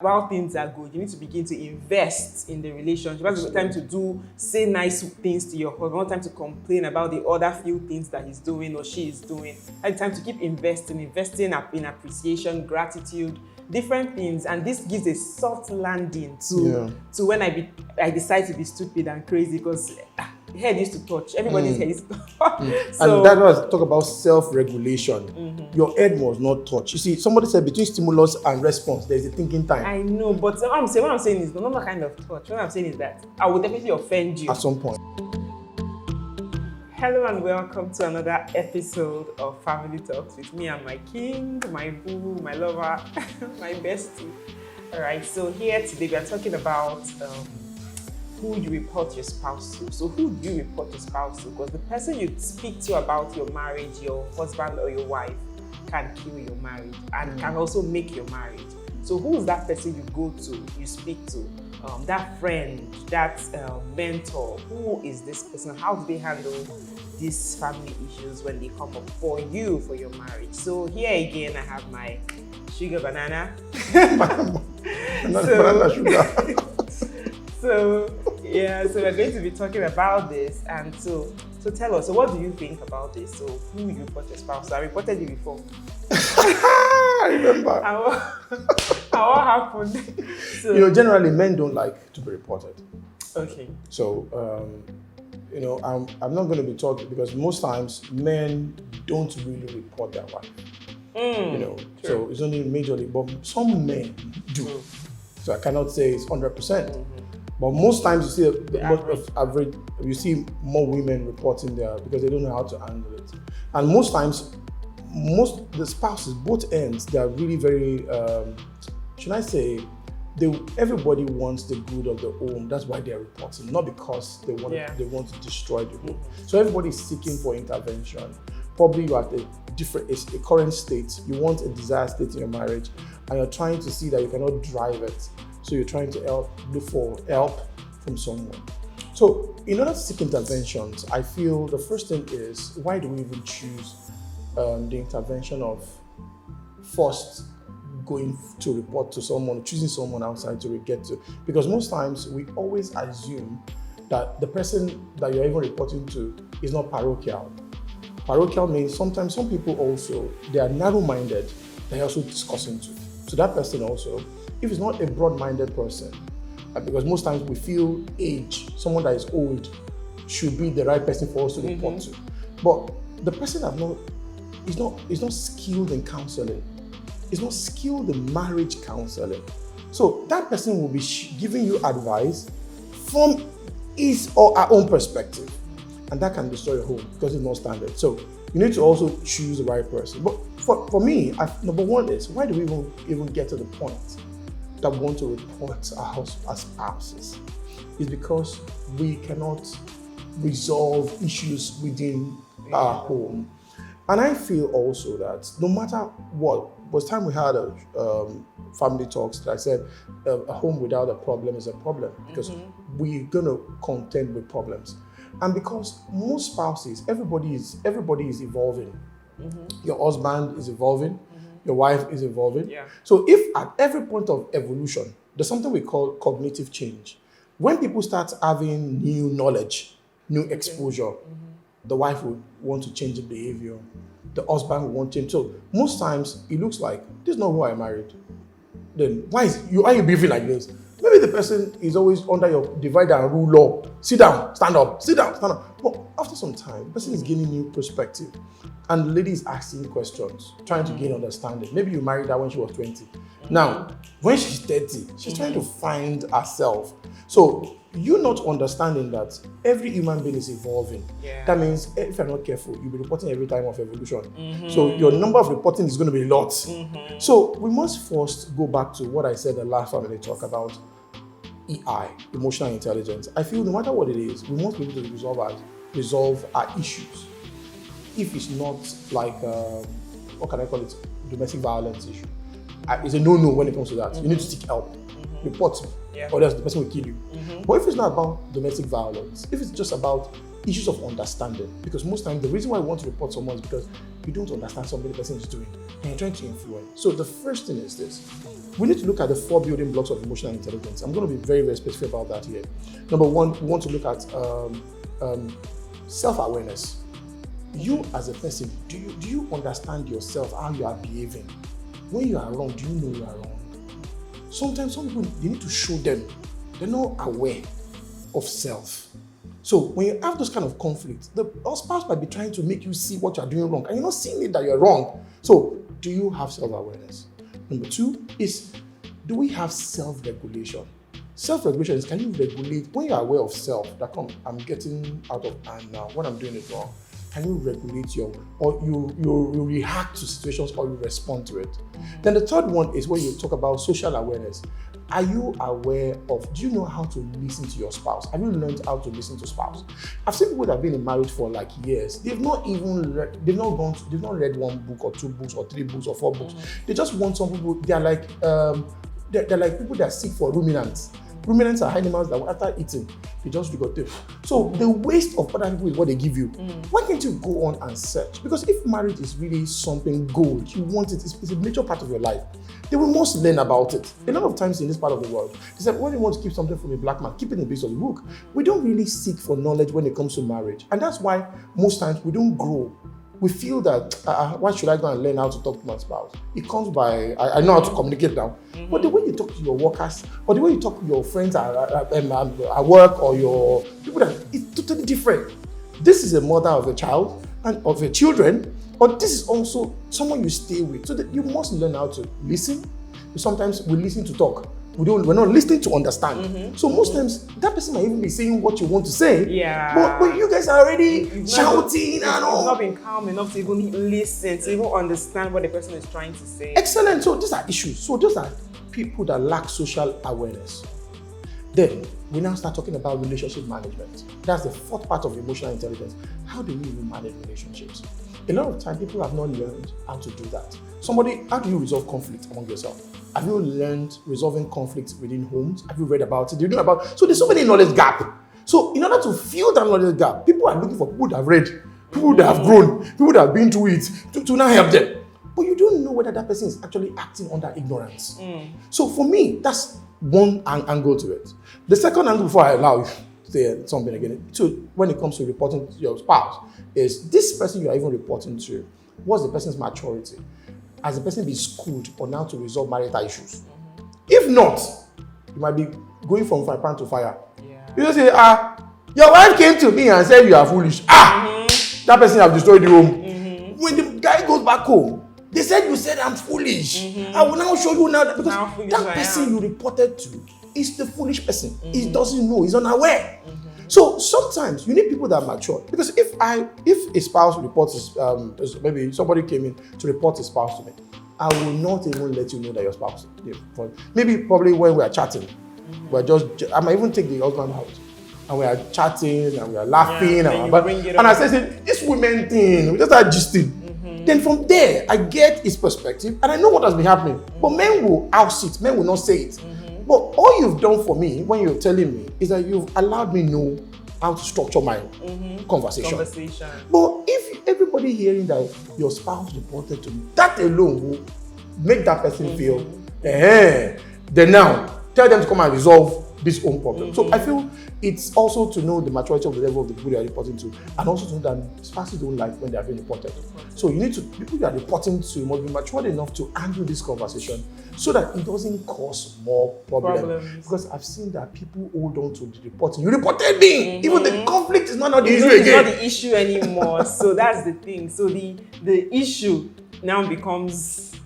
while things are good, you need to begin to invest in the relationship. That's the time to say nice things to your husband, not time to complain about the other few things that he's doing or she is doing. That's the time to keep investing in appreciation, gratitude, different things. And this gives a soft landing to when I decide to be stupid and crazy, because head used to touch. Everybody's head is So, and that was talk about self-regulation. Your head was not touched. You see, somebody said between stimulus and response, there's a thinking time. I know, but what I'm saying is not that kind of touch. What I'm saying is that I would definitely offend you at some point. Hello and welcome to another episode of Family Talks with me and my king, my boo, my lover, my bestie. All right, so here today we are talking about who you report your spouse to. So who do you report your spouse to? Because the person you speak to about your marriage, your husband or your wife, can kill your marriage and can also make your marriage. So who is that person you go to, you speak to? That friend, that mentor, who is this person? How do they handle these family issues when they come up for you, for your marriage? So here again, I have my sugar banana. Banana sugar. So we're going to be talking about this, and so tell us, so what do you think about this? So who you report your spouse? So I reported you before. I remember. And what happened? So, generally men don't like to be reported. Okay. So, I'm not going to be talking because most times men don't really report their wife. So it's only majorly, but some men do. So I cannot say it's 100%. But most times you see more women reporting there because they don't know how to handle it. And most times, the spouses, both ends, they are really very, everybody wants the good of the home. That's why they're reporting, not because they want to destroy the home. So everybody is seeking for intervention. Probably you're at a current state. You want a desired state in your marriage, and you're trying to see that you cannot drive it. So you're trying to look for help from someone. So in order to seek interventions, I feel the first thing is, why do we even choose the intervention of first going to report to someone, choosing someone outside to get to? Because most times we always assume that the person that you're even reporting to is not parochial. Parochial means sometimes some people also, they are narrow-minded, they're also discussing to. So that person also, if it's not a broad-minded person, because most times we feel age, someone that is old should be the right person for us to report to. But the person is not skilled in counseling. Is not skilled in marriage counseling. So that person will be giving you advice from his or her own perspective. And that can destroy your home because it's not standard. So you need to also choose the right person. But for me, number one is, why do we even get to the point that we want to report our spouses? Is because we cannot resolve issues within our home. And I feel also that no matter what, was time we had a family talks that I said a home without a problem is a problem, because we're gonna contend with problems. And because most spouses, everybody is evolving. Your husband is evolving, your wife is evolving. Yeah. So if at every point of evolution, there's something we call cognitive change. When people start having new knowledge, new exposure, the wife will want to change the behavior, the husband will want to change. So most times it looks like, this is not who I married. Then why are you behaving like this? Maybe the person is always under your divide and rule law. Sit down, stand up, sit down, stand up. But after some time, the person is gaining new perspective. And the lady is asking questions, trying to gain understanding. Maybe you married her when she was 20. Now, when she's 30, she's trying to find herself. So you not understanding that every human being is evolving. Yeah. That means if you're not careful, you'll be reporting every time of evolution. So your number of reporting is going to be a lot. So we must first go back to what I said the last family talk about EI, emotional intelligence. I feel no matter what it is, we must be able to resolve our issues. If it's not like, what can I call it, domestic violence issue. It's a no-no when it comes to that. You need to seek help. Report me, or else the person will kill you. But if it's not about domestic violence, if it's just about issues of understanding, because most times the reason why we want to report someone is because you don't understand something the person is doing, and you're trying to influence. So the first thing is this. We need to look at the 4 building blocks of emotional intelligence. I'm going to be very, very specific about that here. Number 1, we want to look at self-awareness. You as a person, do you understand yourself, how you are behaving? When you are wrong, do you know you are wrong? Sometimes some people, you need to show them they're not aware of self. So when you have those kind of conflicts, the spouse might be trying to make you see what you're doing wrong, and you're not seeing it that you're wrong. So do you have self-awareness? Number 2 is, do we have self-regulation? Self-regulation is, can you regulate, when you're aware of self, that I'm getting out of hand now, when I'm doing it wrong, can you regulate or you react to situations or you respond to it? Then the third one is when you talk about social awareness. Are you aware of, do you know how to listen to your spouse? Have you learned how to listen to spouse? I've seen people that have been in marriage for like years. They've not read 1 book or 2 books or 3 books or 4 books. They just want some people, they're like people that seek for ruminants. Ruminants are animals that after eating, they just regurgitate. So the waste of other people is what they give you. Why can't you go on and search? Because if marriage is really something gold, you want it, it's a major part of your life, they will must learn about it. A lot of times in this part of the world, they say, when you want to keep something from a black man, keep it in the base of the book. We don't really seek for knowledge when it comes to marriage. And that's why most times we don't grow. We feel that, why should I go and learn how to talk to my spouse? It comes by, I know how to communicate now. But the way you talk to your workers, or the way you talk to your friends at work, or your people, it's totally different. This is a mother of a child, and of your children, but this is also someone you stay with. So that you must learn how to listen. Sometimes we listen to talk. We're not listening to understand. So most times that person might even be saying what you want to say. Yeah. But you guys are already shouting and all. You've not been calm enough to even listen, to even understand what the person is trying to say. Excellent. So these are issues. So those are people that lack social awareness. Then we now start talking about relationship management. That's the 4th part of emotional intelligence. How do we even manage relationships? A lot of time people have not learned how to do that. How do you resolve conflict among yourself? Have you learned resolving conflicts within homes? Have you read about it? Do you know about it? So there's so many knowledge gap. So in order to fill that knowledge gap, people are looking for people that have read, people that have grown, people that have been through it to now help them. But you don't know whether that person is actually acting under ignorance. So for me, that's one angle to it. The second angle, before I allow you to say something again, so when it comes to reporting to your spouse, is this person you are even reporting to, what's the person's maturity? Has the person been schooled on how to resolve marital issues? If not, you might be going from fire pan to fire. You just say, your wife came to me and said you are foolish. That person have destroyed the home. When the guy goes back home, they said you said I'm foolish. I will now show you now because that person you reported to is the foolish person. He doesn't know, he's unaware. So sometimes you need people that are mature. Because if a spouse reports, maybe somebody came in to report his spouse to me, I will not even let you know that your spouse. Probably when we are chatting, I might even take the husband out, and we are chatting and we are laughing, and I say, this women thing, we just start gisting. Then from there, I get his perspective and I know what has been happening. But men will house it, men will not say it. But all you've done for me when you're telling me is that you've allowed me know how to structure my conversation. But if everybody hearing that your spouse reported to me, that alone will make that person feel, then now tell them to come and resolve this own problem. So I feel it's also to know the maturity of the level of the people you are reporting to, and also to know that spouses don't like when they are being reported. So you need to, people you are reporting to must be matured enough to handle this conversation so that it doesn't cause more problems. Because I've seen that people hold on to the reporting. You reported me! Even the conflict is not the issue again. It's not the issue anymore. So that's the thing. So the issue now becomes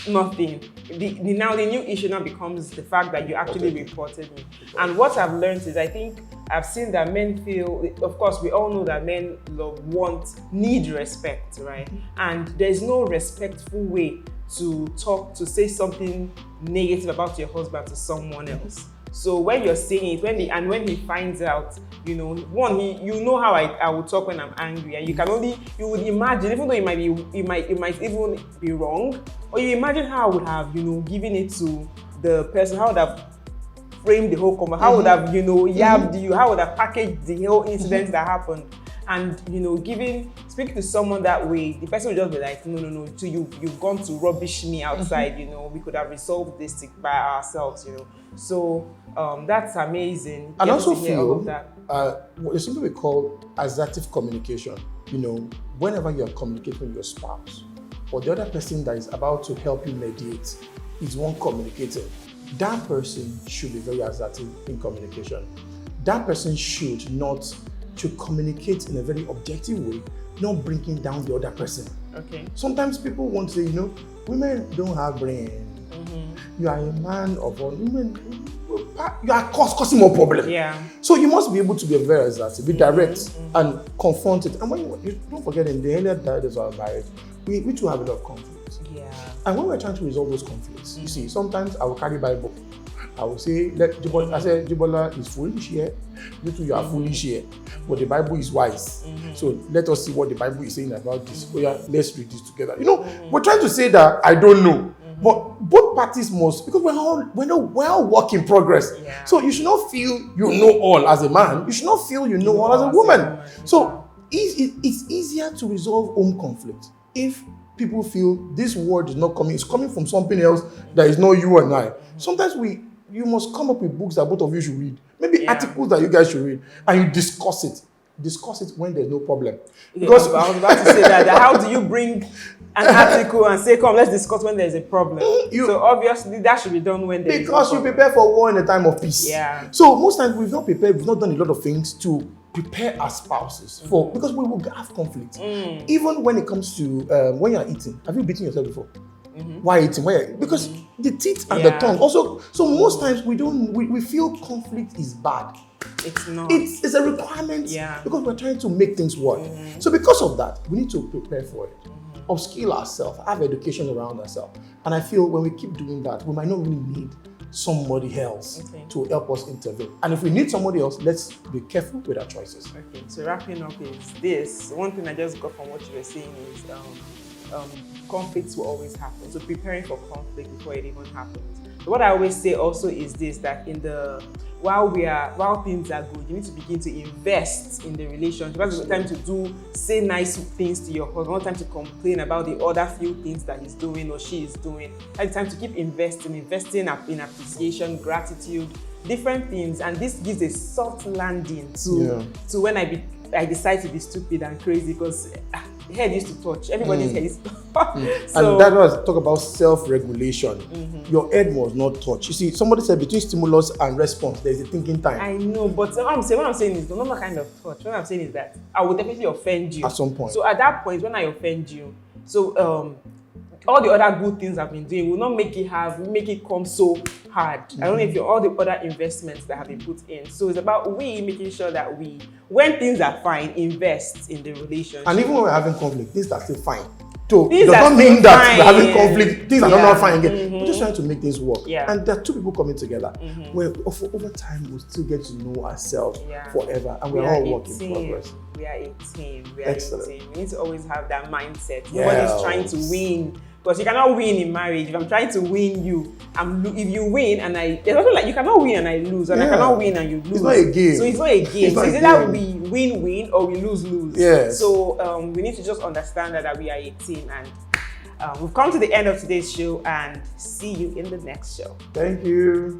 nothing. Now the new issue now becomes the fact that you actually reported me. And what I've learned is, I think I've seen that men feel, of course we all know that men need respect, right? And there's no respectful way to say something negative about your husband to someone else. So when you're saying it, when he finds out, you know how I will talk when I'm angry, and you would imagine, even though it might even be wrong, or you imagine how I would have, given it to the person, how I would have framed the whole conversation, how I would have, yabbed you, how I would have packaged the whole incident that happened. And speaking to someone that way, the person will just be like, no. So you've gone to rubbish me outside. We could have resolved this by ourselves. So that's amazing. And also feel that there's something we call assertive communication. Whenever you are communicating with your spouse or the other person that is about to help you mediate is one communicating, that person should be very assertive in communication. That person should communicate in a very objective way, not bringing down the other person. Okay. Sometimes people want to say, women don't have brain. You are a man of all women. You are causing more problem. Yeah. So you must be able to be very assertive, be direct, and confront it. And when you don't forget, in the earlier days of our marriage, we too have a lot of conflicts. Yeah. And when we're trying to resolve those conflicts, you see, sometimes I will carry Bible. I will say, Jibola is foolish here. You two, you are foolish here. But the Bible is wise. So let us see what the Bible is saying about this. Oh yeah, let's read this together. We're trying to say that I don't know. But both parties must, because we're all work in progress. Yeah. So you should not feel you know all as a man. You should not feel you know all as a woman. So it's easier to resolve home conflict if people feel this word is not coming. It's coming from something else that is not you and I. Sometimes you must come up with books that both of you should read. Maybe articles that you guys should read, and you discuss it. Discuss it when there's no problem. Because I was about to say that how do you bring an article and say, come, let's discuss when there's a problem? So obviously that should be done when there's because you prepare for war in a time of peace. Yeah. So most times we've not prepared, we've not done a lot of things to prepare our spouses for, because we will have conflict. Even when it comes to when you're eating. Have you beaten yourself before? Why eating? Because the teeth and the tongue. Also, so most times we feel conflict is bad. It's not. It's a requirement because we're trying to make things work. So because of that, we need to prepare for it. Upskill ourselves, have education around ourselves. And I feel when we keep doing that, we might not really need somebody else to help us intervene. And if we need somebody else, let's be careful with our choices. Okay, so wrapping up is this. One thing I just got from what you were saying is conflicts will always happen. So preparing for conflict before it even happens. So what I always say also is this, that while things are good, you need to begin to invest in the relationship. That's the time to say nice things to your husband, not time to complain about the other few things that he's doing or she is doing. That's the time to keep investing in appreciation, gratitude, different things. And this gives a soft landing to when I decide to be stupid and crazy, because head used to touch. Everybody's head is So, and that was talk about self-regulation. Your head must not touch. You see, somebody said between stimulus and response, there's a thinking time. I know, but what I'm saying is the normal kind of touch. What I'm saying is that I will definitely offend you at some point. So at that point, when I offend you, all the other good things I've been doing will not make it come so hard. I don't know if all the other investments that have been put in. So it's about making sure that when things are fine, invest in the relationship. And even when we're having conflict, things are still fine. So it does not mean that we're having conflict, things are not fine again. We're just trying to make things work. Yeah. And there are two people coming together. Where over time we'll still get to know ourselves forever, and we're all working in progress. We are a team. Excellent. We need to always have that mindset. Nobody's trying to win. Because you cannot win in marriage. If I'm trying to win you, if you win and there's also like you cannot win and I lose, and I cannot win and you lose. It's not a game. So it's not a game. So it's either we win or we lose. Yes. So we need to just understand that we are a team, and we've come to the end of today's show, and see you in the next show. Thank you.